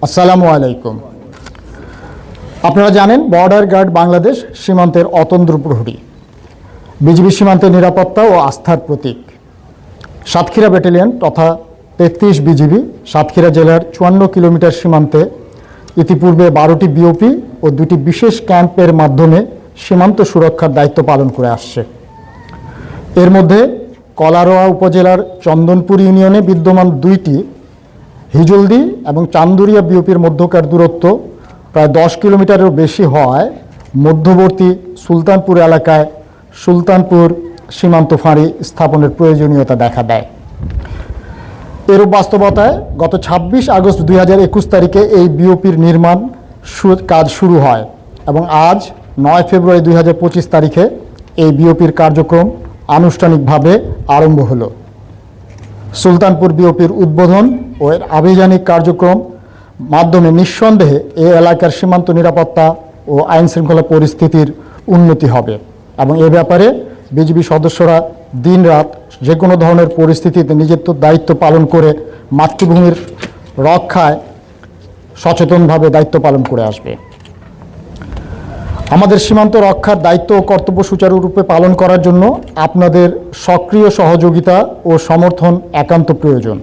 আসসালামু আলাইকুম। আপনারা জানেন বর্ডার গার্ড বাংলাদেশ সীমান্তের অতন্দ্র প্রহরী, বিজিবি সীমান্তের নিরাপত্তা ও আস্থার প্রতীক। সাতক্ষীরা ব্যাটালিয়ন তথা ৩৩ বিজিবি সাতক্ষীরা জেলার ৫৪ কিলোমিটার সীমান্তে ইতিপূর্বে ১২টি বিওপি ও ২টি বিশেষ ক্যাম্পের মাধ্যমে সীমান্ত সুরক্ষার দায়িত্ব পালন করে আসছে। এর মধ্যে কলারোয়া উপজেলার চন্দনপুর ইউনিয়নে বিদ্যমান ২টি হিজলদি এবং চান্দুরিয়া বিওপির মধ্যকার দূরত্ব প্রায় ১০ কিলোমিটারেরও বেশি হওয়ায় মধ্যবর্তী সুলতানপুর এলাকায় সুলতানপুর সীমান্ত ফাঁড়ি স্থাপনের প্রয়োজনীয়তা দেখা দেয়। এরূপ বাস্তবতায় গত ২৬ আগস্ট ২০২১ তারিখে এই বিওপির নির্মাণ কাজ শুরু হয় এবং আজ ৯ ফেব্রুয়ারি ২০২৫ তারিখে এই বিওপির কার্যক্রম আনুষ্ঠানিকভাবে আরম্ভ হলো। সুলতানপুর বিওপির উদ্বোধন ও এর আভিযানিক কার্যক্রম মাধ্যমে নিঃসন্দেহে এই এলাকার সীমান্ত নিরাপত্তা ও আইন শৃঙ্খলা পরিস্থিতির উন্নতি হবে এবং এ ব্যাপারে বিজিবি সদস্যরা দিনরাত যে কোনো ধরনের পরিস্থিতিতে নিজের দায়িত্ব পালন করে মাতৃভূমির রক্ষায় সচেতনভাবে দায়িত্ব পালন করে আসবে। আমাদের সীমান্ত রক্ষার দায়িত্ব ও কর্তব্য সুচারুরূপে পালন করার জন্য আপনাদের সক্রিয় সহযোগিতা ও সমর্থন একান্ত প্রয়োজন।